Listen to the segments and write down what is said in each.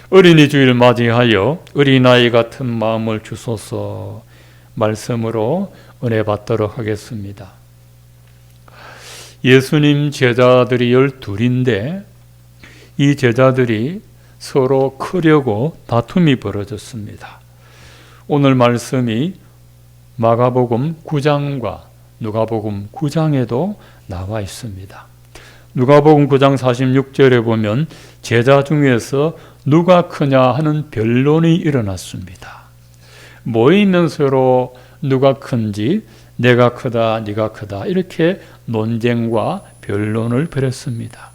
어린이 주일 맞이하여 어린아이 같은 마음을 주소서 말씀으로 은혜 받도록 하겠습니다. 예수님 제자들이 12인데 이 제자들이 서로 크려고 다툼이 벌어졌습니다. 오늘 말씀이 마가복음 9장과 누가복음 9장에도 나와 있습니다. 누가복음 9장 46절에 보면 제자 중에서 누가 크냐 하는 변론이 일어났습니다. 모이면 서로 누가 큰지 내가 크다 네가 크다 이렇게 논쟁과 변론을 벌였습니다.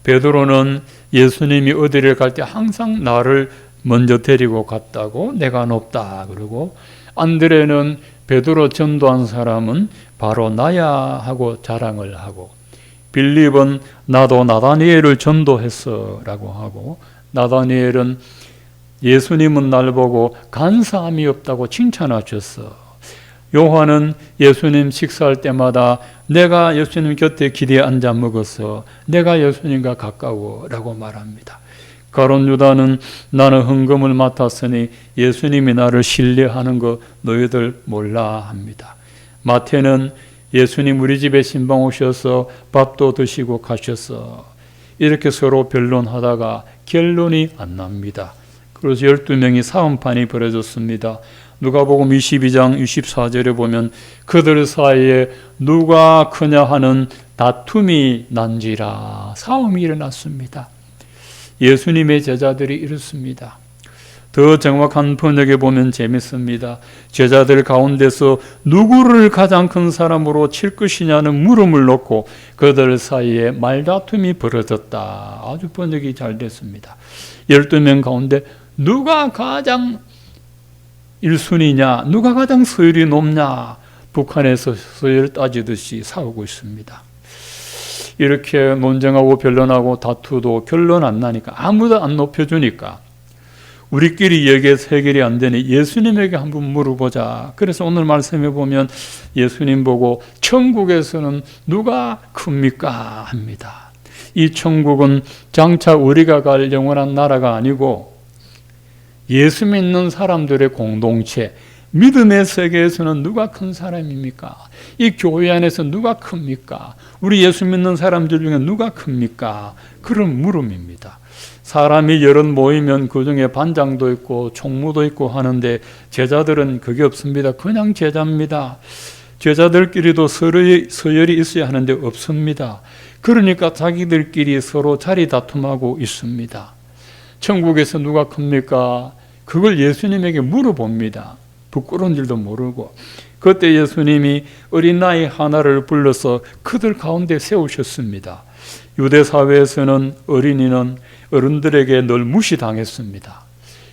베드로는 예수님이 어디를 갈 때 항상 나를 먼저 데리고 갔다고 내가 높다 그러고, 안드레는 베드로 전도한 사람은 바로 나야 하고 자랑을 하고, 빌립은 나도 나다니엘을 전도했어 라고 하고, 나다니엘은 예수님은 날 보고 간사함이 없다고 칭찬하셨어. 요한은 예수님 식사할 때마다 내가 예수님 곁에 기대에 앉아 먹었어. 내가 예수님과 가까워 라고 말합니다. 가룟 유다는 나는 헌금을 맡았으니 예수님이 나를 신뢰하는 거 너희들 몰라 합니다. 마태는 예수님 우리 집에 신방 오셔서 밥도 드시고 가셨어. 이렇게 서로 변론하다가 결론이 안 납니다. 그래서 12명이 싸움판이 벌어졌습니다. 누가복음 22장 24절에 보면 그들 사이에 누가 크냐 하는 다툼이 난지라, 싸움이 일어났습니다. 예수님의 제자들이 이렇습니다. 더 정확한 번역에 보면 재밌습니다. 제자들 가운데서 누구를 가장 큰 사람으로 칠 것이냐는 물음을 놓고 그들 사이에 말다툼이 벌어졌다. 아주 번역이 잘 됐습니다. 12명 가운데 누가 가장 1순위냐, 누가 가장 서열이 높냐, 북한에서 서열 따지듯이 싸우고 있습니다. 이렇게 논쟁하고 변론하고 다투도 결론 안 나니까, 아무도 안 높여주니까 우리끼리 얘기해서 해결이 안 되니 예수님에게 한번 물어보자. 그래서 오늘 말씀해 보면 예수님 보고 천국에서는 누가 큽니까? 합니다. 이 천국은 장차 우리가 갈 영원한 나라가 아니고 예수 믿는 사람들의 공동체, 믿음의 세계에서는 누가 큰 사람입니까? 이 교회 안에서 누가 큽니까? 우리 예수 믿는 사람들 중에 누가 큽니까? 그런 물음입니다. 사람이 여럿 모이면 그 중에 반장도 있고 총무도 있고 하는데 제자들은 그게 없습니다. 그냥 제자입니다. 제자들끼리도 서열이 있어야 하는데 없습니다. 그러니까 자기들끼리 서로 자리 다툼하고 있습니다. 천국에서 누가 큽니까? 그걸 예수님에게 물어봅니다. 부끄러운 줄도 모르고. 그때 예수님이 어린 아이 하나를 불러서 그들 가운데 세우셨습니다. 유대 사회에서는 어린이는 어른들에게 늘 무시당했습니다.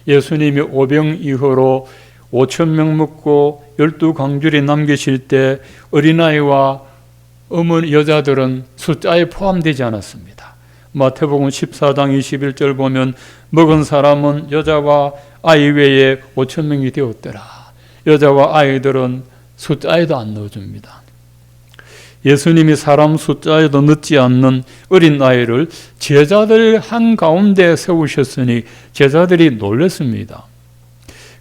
예수님이 오병 이후로 5,000명 먹고 12광줄이 남기실 때 어린아이와 어머니 여자들은 숫자에 포함되지 않았습니다. 마태복음 14장 21절 보면 먹은 사람은 여자와 아이 외에 5,000명이 되었더라. 여자와 아이들은 숫자에도 안 넣어줍니다. 예수님이 사람 숫자에도 넣지 않는 어린 아이를 제자들 한가운데 세우셨으니 제자들이 놀랐습니다.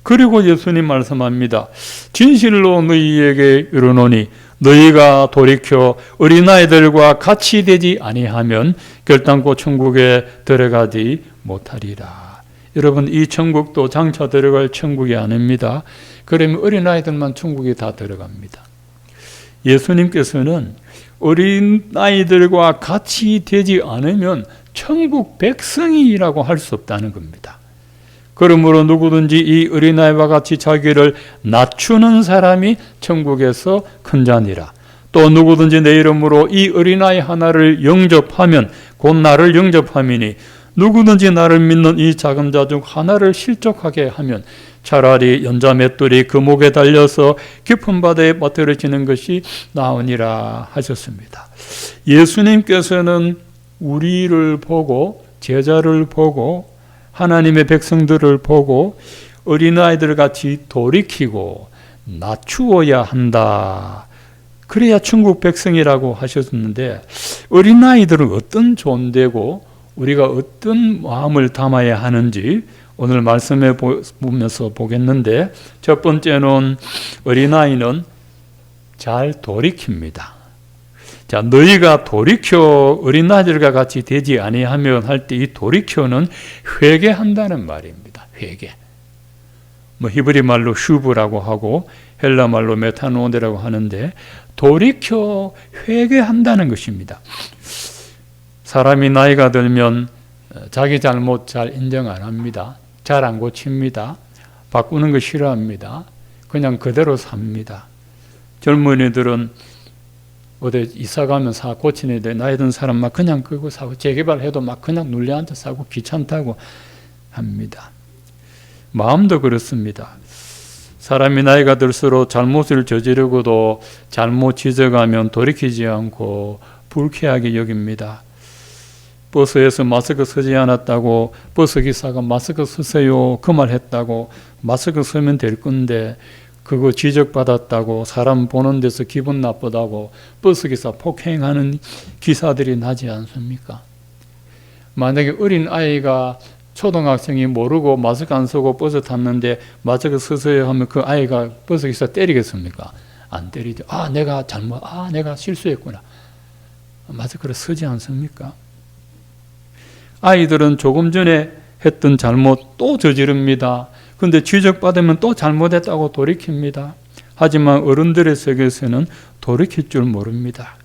그리고 예수님 말씀합니다. 진실로 너희에게 이르노니 너희가 돌이켜 어린아이들과 같이 되지 아니하면 결단코 천국에 들어가지 못하리라. 여러분, 이 천국도 장차 들어갈 천국이 아닙니다. 그러면 어린아이들만 천국에 다 들어갑니다. 예수님께서는 어린아이들과 같이 되지 않으면 천국 백성이라고 할 수 없다는 겁니다. 그러므로 누구든지 이 어린아이와 같이 자기를 낮추는 사람이 천국에서 큰 자니라. 또 누구든지 내 이름으로 이 어린아이 하나를 영접하면 곧 나를 영접함이니 누구든지 나를 믿는 이 작은 자 중 하나를 실족하게 하면 차라리 연자 맷돌이 그 목에 달려서 깊은 바다에 빠뜨려지는 것이 나으니라 하셨습니다. 예수님께서는 우리를 보고, 제자를 보고, 하나님의 백성들을 보고 어린아이들 같이 돌이키고 낮추어야 한다. 그래야 천국 백성이라고 하셨는데, 어린아이들은 어떤 존재고 우리가 어떤 마음을 담아야 하는지 오늘 말씀해 보면서 보겠는데, 첫 번째는 어린아이는 잘 돌이킵니다. 자, 너희가 돌이켜 어린아이들과 같이 되지 아니하면 할 때 이 돌이켜는 회개한다는 말입니다. 회개. 히브리 말로 슈브라고 하고 헬라 말로 메타노데라고 하는데, 돌이켜 회개한다는 것입니다. 사람이 나이가 들면 자기 잘못 잘 인정 안 합니다. 잘 안 고칩니다. 바꾸는 거 싫어합니다. 그냥 그대로 삽니다. 젊은이들은 어디 이사 가면 사 고치는 데 나이 든 사람 막 그냥 그거 사고, 재개발해도 막 그냥 눌려앉아 사고 귀찮다고 합니다. 마음도 그렇습니다. 사람이 나이가 들수록 잘못을 저지르고도 잘못 지적하면 돌이키지 않고 불쾌하게 여깁니다. 버스에서 마스크 쓰지 않았다고 버스 기사가 마스크 쓰세요 그 말 했다고 마스크 쓰면 될 건데 그거 지적받았다고 사람 보는 데서 기분 나쁘다고 버스 기사 폭행하는 기사들이 나지 않습니까? 만약에 어린 아이가 초등학생이 모르고 마스크 안 쓰고 버스 탔는데 마스크 쓰세요 하면 그 아이가 버스 기사 때리겠습니까? 안 때리죠. 내가 실수했구나. 마스크를 쓰지 않습니까? 아이들은 조금 전에 했던 잘못 또 저지릅니다. 그런데 지적받으면 또 잘못했다고 돌이킵니다. 하지만 어른들의 세계에서는 돌이킬 줄 모릅니다.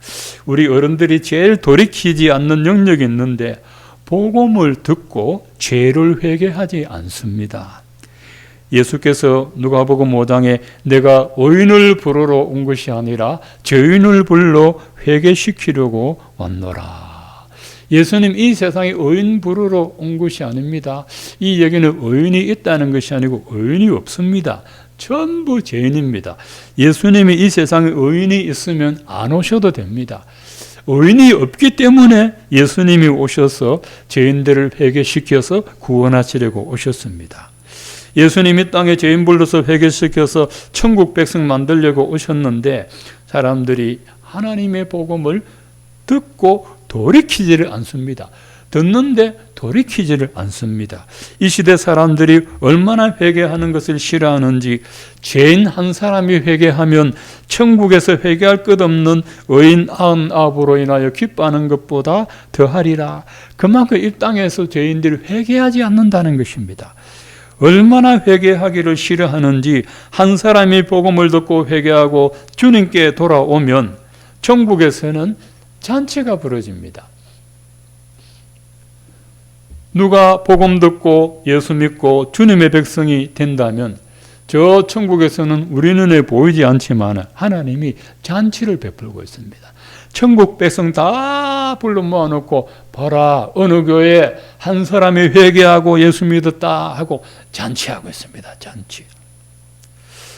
우리 어른들이 제일 돌이키지 않는 영역이 있는데 복음을 듣고 죄를 회개하지 않습니다. 예수께서 누가복음 5장에 내가 의인을 부르러 온 것이 아니라 죄인을 불러 회개시키려고 왔노라. 예수님 이 세상에 의인 부르러 온 것이 아닙니다. 이 얘기는 의인이 있다는 것이 아니고 의인이 없습니다. 전부 죄인입니다. 예수님이 이 세상에 의인이 있으면 안 오셔도 됩니다. 의인이 없기 때문에 예수님이 오셔서 죄인들을 회개시켜서 구원하시려고 오셨습니다. 예수님이 땅에 죄인 불러서 회개시켜서 천국 백성 만들려고 오셨는데 사람들이 하나님의 복음을 듣고 돌이키지를 않습니다. 듣는데 돌이키지를 않습니다. 이 시대 사람들이 얼마나 회개하는 것을 싫어하는지, 죄인 한 사람이 회개하면 천국에서 회개할 것 없는 의인 99으로 인하여 기뻐하는 것보다 더하리라. 그만큼 이 땅에서 죄인들이 회개하지 않는다는 것입니다. 얼마나 회개하기를 싫어하는지, 한 사람이 복음을 듣고 회개하고 주님께 돌아오면 천국에서는 잔치가 벌어집니다. 누가 복음 듣고 예수 믿고 주님의 백성이 된다면 저 천국에서는 우리 눈에 보이지 않지만 하나님이 잔치를 베풀고 있습니다. 천국 백성 다 불러 모아놓고 봐라, 어느 교회에 한 사람이 회개하고 예수 믿었다 하고 잔치하고 있습니다. 잔치.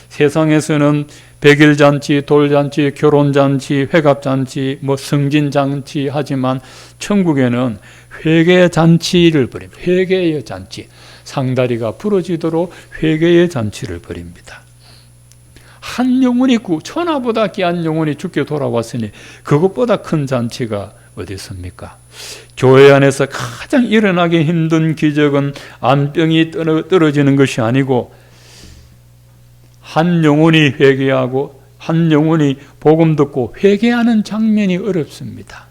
세상에서는 백일잔치, 돌잔치, 결혼잔치, 회갑잔치, 성진잔치 하지만 천국에는 회개잔치를 벌입니다. 회개의 잔치. 상다리가 부러지도록 회개의 잔치를 벌입니다. 한 영혼이 천하보다 귀한 영혼이 죽게 돌아왔으니 그것보다 큰 잔치가 어디 있습니까? 교회 안에서 가장 일어나기 힘든 기적은 암병이 떨어지는 것이 아니고 한 영혼이 회개하고 한 영혼이 복음 듣고 회개하는 장면이 어렵습니다.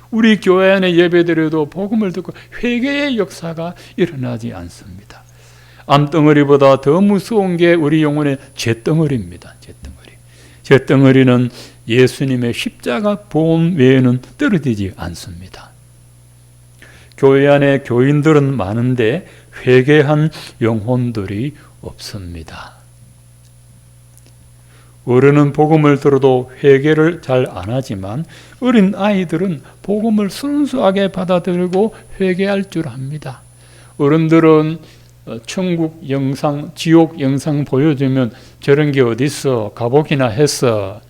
우리 교회 안에 예배드려도 복음을 듣고 회개의 역사가 일어나지 않습니다. 암덩어리보다 더 무서운 게 우리 영혼의 죄덩어리입니다. 죄덩어리. 죄덩어리는 예수님의 십자가 보험 외에는 떨어지지 않습니다. 교회 안에 교인들은 많은데 회개한 영혼들이 없습니다. 어른은 복음을 들어도 회개를 잘 안 하지만 어린 아이들은 복음을 순수하게 받아들이고 회개할 줄 압니다. 어른들은 천국 영상, 지옥 영상 보여주면 저런 게 어디 있어, 가보기나 했어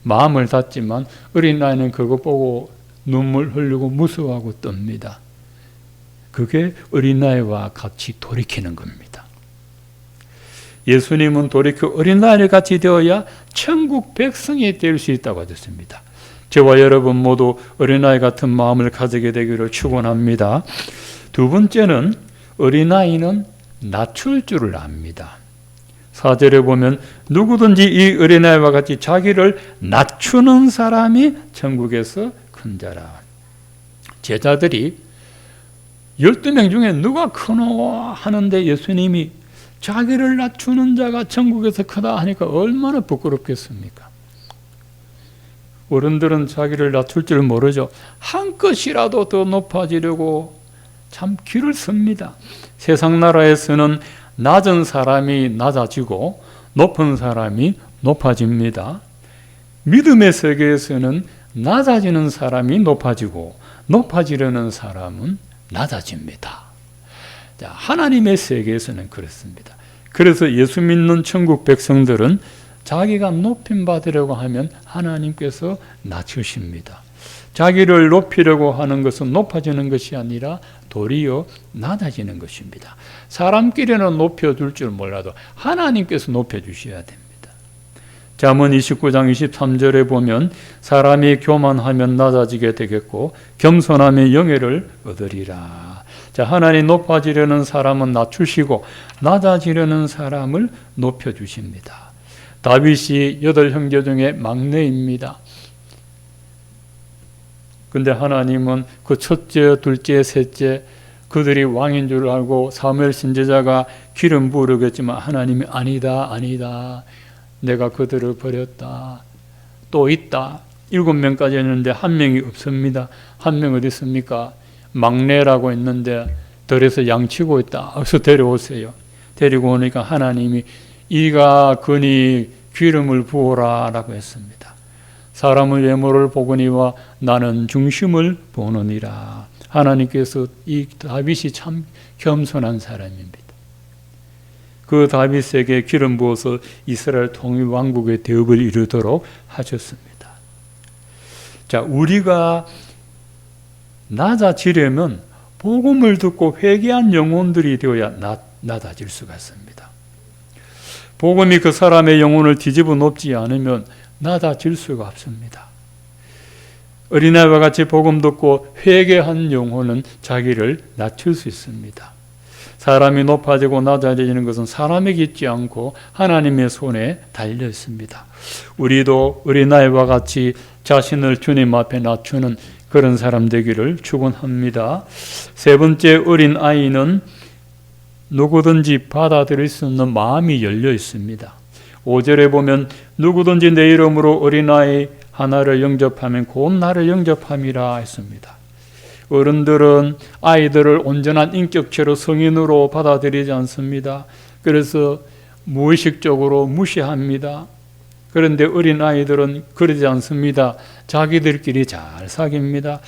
마음을 닫지만 어린아이는 그거 보고 눈물 흘리고 무서워하고 떱니다. 그게 어린아이와 같이 돌이키는 겁니다. 예수님은 돌이켜 어린아이를 같이 되어야 천국 백성이 될 수 있다고 하셨습니다. 저와 여러분 모두 어린아이 같은 마음을 가지게 되기를 축원합니다. 두 번째는 어린아이는 낮출 줄을 압니다. 4절에 보면 누구든지 이 어린아이와 같이 자기를 낮추는 사람이 천국에서 큰 자라. 제자들이 12명 중에 누가 크노 하는데 예수님이 자기를 낮추는 자가 천국에서 크다 하니까 얼마나 부끄럽겠습니까? 어른들은 자기를 낮출 줄 모르죠. 한 끗이라도 더 높아지려고 참 길을 씁니다. 세상 나라에서는 낮은 사람이 낮아지고 높은 사람이 높아집니다. 믿음의 세계에서는 낮아지는 사람이 높아지고 높아지려는 사람은 낮아집니다. 자, 하나님의 세계에서는 그렇습니다. 그래서 예수 믿는 천국 백성들은 자기가 높임 받으려고 하면 하나님께서 낮추십니다. 자기를 높이려고 하는 것은 높아지는 것이 아니라 도리어 낮아지는 것입니다. 사람끼리는 높여줄 줄 몰라도 하나님께서 높여주셔야 됩니다. 잠언 29장 23절에 보면 사람이 교만하면 낮아지게 되겠고 겸손하면 영예를 얻으리라. 자, 하나님 높아지려는 사람은 낮추시고 낮아지려는 사람을 높여주십니다. 다윗이 8형제 중에 막내입니다. 근데 하나님은 그 첫째, 둘째, 셋째 그들이 왕인 줄 알고 사무엘 선지자가 기름 부으려겠지만 하나님이 아니다, 아니다. 내가 그들을 버렸다. 또 있다. 7명까지 했는데 한 명이 없습니다. 한 명 어디 있습니까? 막내라고 했는데 들에서 양치고 있다. 어서 데려오세요. 데리고 오니까 하나님이 이가 그니 기름을 부어라 라고 했습니다. 사람의 외모를 보거니와 나는 중심을 보느니라. 하나님께서 이 다윗이 참 겸손한 사람입니다. 그 다윗에게 기름 부어서 이스라엘 통일 왕국의 대업을 이루도록 하셨습니다. 자, 우리가 낮아지려면 복음을 듣고 회개한 영혼들이 되어야 낮아질 수가 있습니다. 복음이 그 사람의 영혼을 뒤집어 놓지 않으면 낮아질 수가 없습니다. 어린아이와 같이 복음 듣고 회개한 영혼은 자기를 낮출 수 있습니다. 사람이 높아지고 낮아지는 것은 사람에게 있지 않고 하나님의 손에 달려 있습니다. 우리도 어린아이와 같이 자신을 주님 앞에 낮추는 그런 사람 되기를 축원합니다. 세 번째, 어린아이는 누구든지 받아들일 수 있는 마음이 열려 있습니다. 5절에 보면 누구든지 내 이름으로 어린아이 하나를 영접하면 곧 나를 영접함이라 했습니다. 어른들은 아이들을 온전한 인격체로 성인으로 받아들이지 않습니다. 그래서 무의식적으로 무시합니다. 그런데 어린아이들은 그러지 않습니다. 자기들끼리 잘 사깁니다.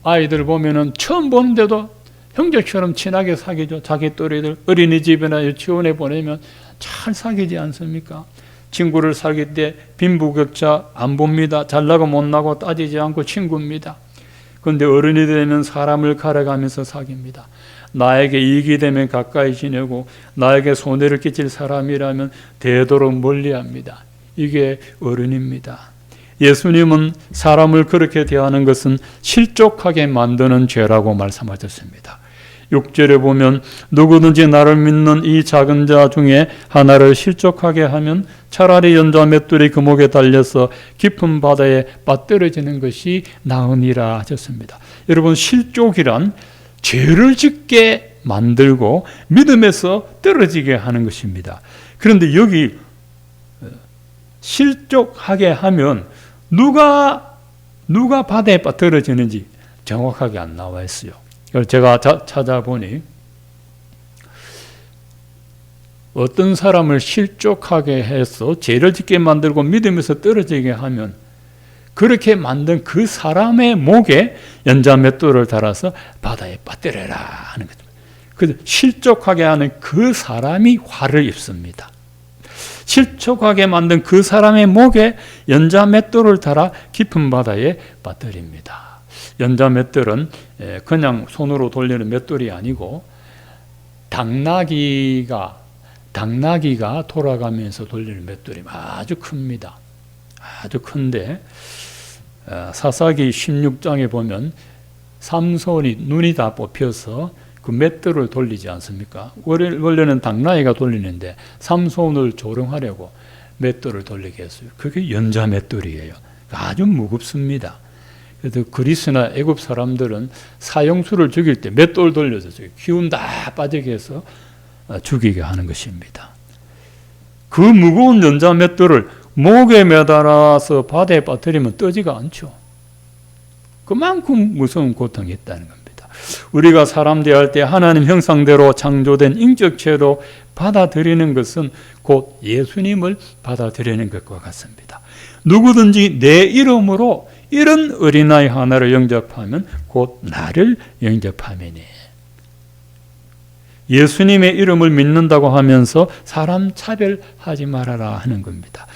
아이들 보면은 처음 보는데도 형제처럼 친하게 사귀죠. 자기 또래들 어린이집이나 유치원에 보내면 잘 사귀지 않습니까? 친구를 사귈 때 빈부격차 안 봅니다. 잘나고 못나고 따지지 않고 친구입니다. 그런데 어른이 되면 사람을 갈아가면서 사귑니다. 나에게 이익이 되면 가까이 지내고 나에게 손해를 끼칠 사람이라면 되도록 멀리합니다. 이게 어른입니다. 예수님은 사람을 그렇게 대하는 것은 실족하게 만드는 죄라고 말씀하셨습니다. 6절에 보면 누구든지 나를 믿는 이 작은 자 중에 하나를 실족하게 하면 차라리 연자 맷돌이 그 목에 달려서 깊은 바다에 빠뜨려지는 것이 나으니라 하셨습니다. 여러분, 실족이란 죄를 짓게 만들고 믿음에서 떨어지게 하는 것입니다. 그런데 여기 실족하게 하면 누가 바다에 빠뜨려지는지 정확하게 안 나와 있어요. 제가 찾아보니 어떤 사람을 실족하게 해서 죄를 짓게 만들고 믿음에서 떨어지게 하면 그렇게 만든 그 사람의 목에 연자 맷돌을 달아서 바다에 빠뜨려라 하는 거죠. 그 실족하게 하는 그 사람이 화를 입습니다. 실족하게 만든 그 사람의 목에 연자 맷돌을 달아 깊은 바다에 빠뜨립니다. 연자 맷돌은 그냥 손으로 돌리는 맷돌이 아니고 당나귀가 돌아가면서 돌리는 맷돌이 아주 큽니다. 아주 큰데 사사기 16장에 보면 삼손이 눈이 다 뽑혀서 그 맷돌을 돌리지 않습니까? 원래는 당나이가 돌리는데 삼손을 조롱하려고 맷돌을 돌리게 했어요. 그게 연자 맷돌이에요. 아주 무겁습니다. 그래서 그리스나 애굽 사람들은 사형수를 죽일 때 맷돌 돌려서 기운 다 빠지게 해서 죽이게 하는 것입니다. 그 무거운 연자 맷돌을 목에 매달아서 바다에 빠뜨리면 떠지가 않죠. 그만큼 무서운 고통이 있다는 겁니다. 우리가 사람 대할 때 하나님 형상대로 창조된 인격체로 받아들이는 것은 곧 예수님을 받아들이는 것과 같습니다. 누구든지 내 이름으로 이런 어린아이 하나를 영접하면 곧 나를 영접함이니. 예수님의 이름을 믿는다고 하면서 사람 차별하지 말아라 하는 겁니다.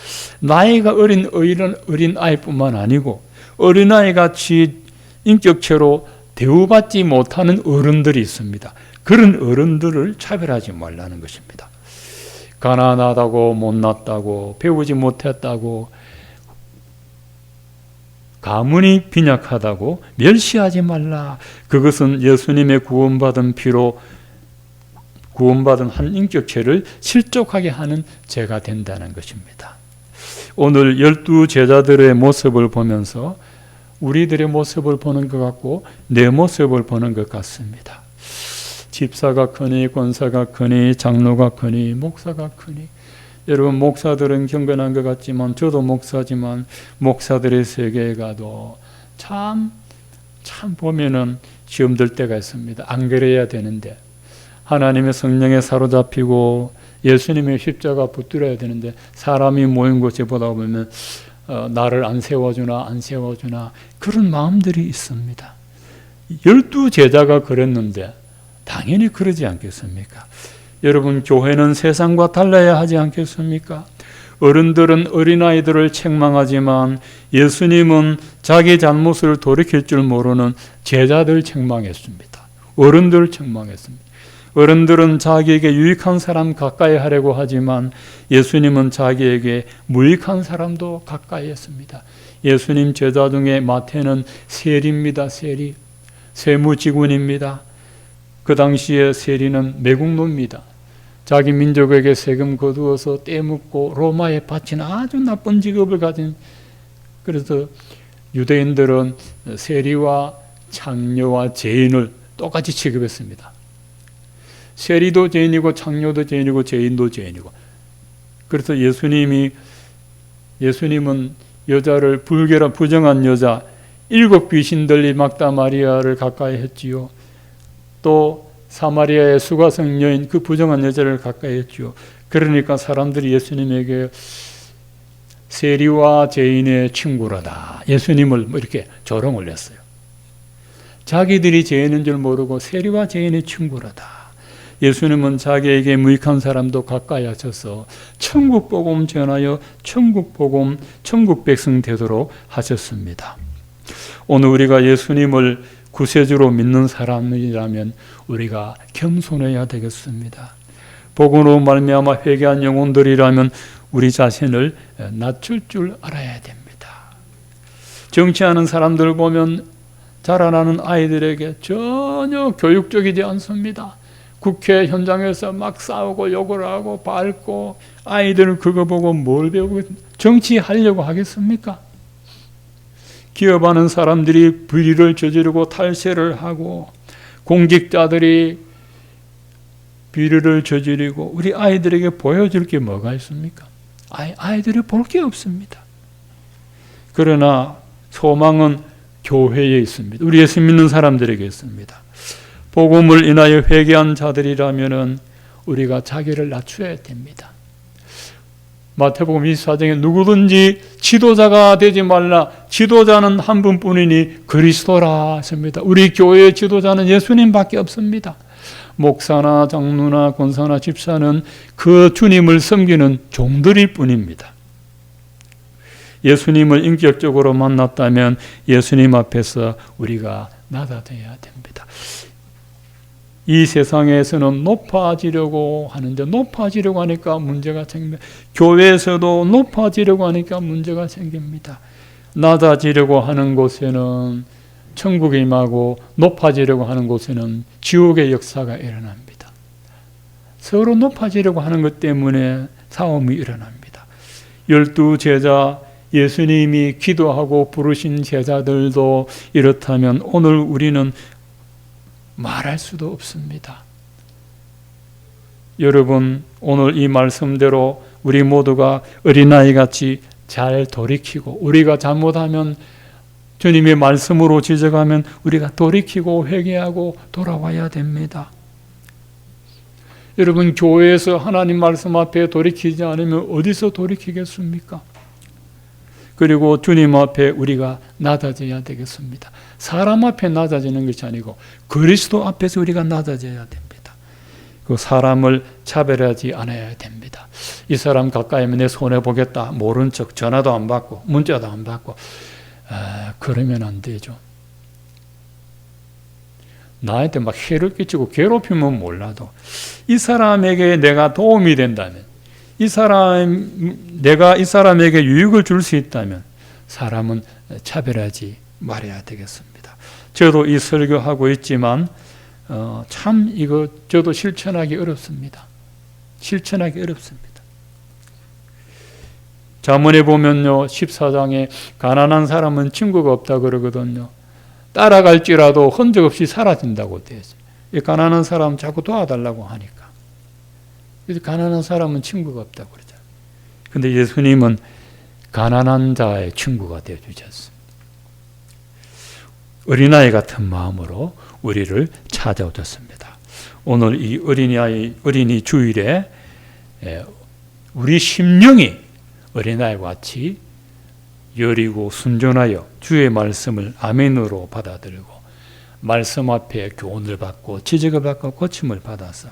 나이가 어린 아이뿐만 아니고 어린아이같이 인격체로 대우받지 못하는 어른들이 있습니다. 그런 어른들을 차별하지 말라는 것입니다. 가난하다고 못났다고 배우지 못했다고 가문이 빈약하다고 멸시하지 말라. 그것은 예수님의 구원받은 피로 구원받은 한 인격체를 실족하게 하는 죄가 된다는 것입니다. 오늘 12 제자들의 모습을 보면서 우리들의 모습을 보는 것 같고 내 모습을 보는 것 같습니다. 집사가 크니 권사가 크니 장로가 크니 목사가 크니 여러분 목사들은 경건한 것 같지만 저도 목사지만 목사들의 세계에 가도 참 보면은 시험 들 때가 있습니다. 안 그래야 되는데 하나님의 성령에 사로잡히고 예수님의 십자가 붙들어야 되는데 사람이 모인 곳에 보다 보면 나를 안 세워주나 그런 마음들이 있습니다. 12 제자가 그랬는데 당연히 그러지 않겠습니까? 여러분 교회는 세상과 달라야 하지 않겠습니까? 어른들은 어린아이들을 책망하지만 예수님은 자기 잘못을 돌이킬 줄 모르는 제자들 책망했습니다. 어른들을 책망했습니다. 어른들은 자기에게 유익한 사람 가까이 하려고 하지만 예수님은 자기에게 무익한 사람도 가까이 했습니다. 예수님 제자 중에 마태는 세리입니다. 세무직원입니다. 그 당시에 세리는 매국노입니다. 자기 민족에게 세금 거두어서 떼묻고 로마에 바친 아주 나쁜 직업을 가진, 그래서 유대인들은 세리와 창녀와 죄인을 똑같이 취급했습니다. 세리도 죄인이고 창녀도 죄인이고 죄인도 죄인이고. 그래서 예수님은 여자를 불결한 부정한 여자 7 귀신 들린 막다 마리아를 가까이 했지요. 또 사마리아의 수가성 여인 그 부정한 여자를 가까이 했지요. 그러니까 사람들이 예수님에게 세리와 죄인의 친구라다. 예수님을 이렇게 조롱을 했어요. 자기들이 죄인인 줄 모르고 세리와 죄인의 친구라다. 예수님은 자기에게 무익한 사람도 가까이 하셔서 천국 복음 전하여 천국 복음, 천국 백성 되도록 하셨습니다. 오늘 우리가 예수님을 구세주로 믿는 사람이라면 우리가 겸손해야 되겠습니다. 복음으로 말미암아 회개한 영혼들이라면 우리 자신을 낮출 줄 알아야 됩니다. 정치하는 사람들 보면 자라나는 아이들에게 전혀 교육적이지 않습니다. 국회 현장에서 막 싸우고 욕을 하고 밟고 아이들은 그거 보고 뭘 배우고 정치하려고 하겠습니까? 기업하는 사람들이 비리를 저지르고 탈세를 하고 공직자들이 비리를 저지르고 우리 아이들에게 보여줄 게 뭐가 있습니까? 아이들이 볼 게 없습니다. 그러나 소망은 교회에 있습니다. 우리 예수 믿는 사람들에게 있습니다. 복음을 인하여 회개한 자들이라면 우리가 자기를 낮춰야 됩니다. 마태복음 24장에 누구든지 지도자가 되지 말라. 지도자는 한 분뿐이니 그리스도라 했습니다. 우리 교회의 지도자는 예수님밖에 없습니다. 목사나 장로나 권사나 집사는 그 주님을 섬기는 종들일 뿐입니다. 예수님을 인격적으로 만났다면 예수님 앞에서 우리가 낮아져야 됩니다. 이 세상에서는 높아지려고 하는데 높아지려고 하니까 문제가 생깁니다. 교회에서도 높아지려고 하니까 문제가 생깁니다. 낮아지려고 하는 곳에는 천국이 임하고 높아지려고 하는 곳에는 지옥의 역사가 일어납니다. 서로 높아지려고 하는 것 때문에 싸움이 일어납니다. 12제자 예수님이 기도하고 부르신 제자들도 이렇다면 오늘 우리는 말할 수도 없습니다. 여러분, 오늘 이 말씀대로 우리 모두가 어린아이같이 잘 돌이키고, 우리가 잘못하면 주님의 말씀으로 지적하면 우리가 돌이키고 회개하고 돌아와야 됩니다. 여러분, 교회에서 하나님 말씀 앞에 돌이키지 않으면 어디서 돌이키겠습니까? 그리고 주님 앞에 우리가 낮아져야 되겠습니다. 사람 앞에 낮아지는 것이 아니고 그리스도 앞에서 우리가 낮아져야 됩니다. 그 사람을 차별하지 않아야 됩니다. 이 사람 가까이 하면 내 손해보겠다, 모른 척 전화도 안 받고 문자도 안 받고, 그러면 안 되죠. 나한테 막 해를 끼치고 괴롭히면 몰라도 이 사람에게 내가 도움이 된다면, 내가 이 사람에게 유익을 줄 수 있다면 사람은 차별하지 말아야 되겠습니다. 저도 이 설교하고 있지만 참 이거 저도 실천하기 어렵습니다. 실천하기 어렵습니다. 잠언에 보면요, 14장에 가난한 사람은 친구가 없다 그러거든요. 따라갈지라도 흔적 없이 사라진다고 되어 있어요. 이 가난한 사람 자꾸 도와달라고 하니까. 그래서 가난한 사람은 친구가 없다고 그러잖아요. 근데 예수님은 가난한 자의 친구가 되어주지 않습니다. 어린아이 같은 마음으로 우리를 찾아오셨습니다. 오늘 이 어린이 주일에 우리 심령이 어린아이와 같이 여리고 순전하여 주의 말씀을 아멘으로 받아들이고 말씀 앞에 교훈을 받고 지적을 받고 고침을 받아서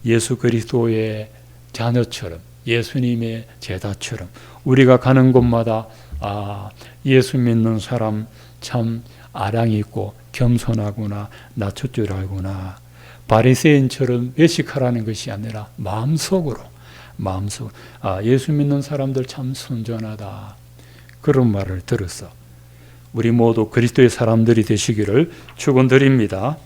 예수 그리스도의 자녀처럼, 예수님의 제자처럼 우리가 가는 곳마다 예수 믿는 사람 참 아량이 있고 겸손하구나, 낮출 줄 알구나, 바리새인처럼 외식하라는 것이 아니라 마음속으로 예수 믿는 사람들 참 순전하다, 그런 말을 들어서 우리 모두 그리스도의 사람들이 되시기를 축원드립니다.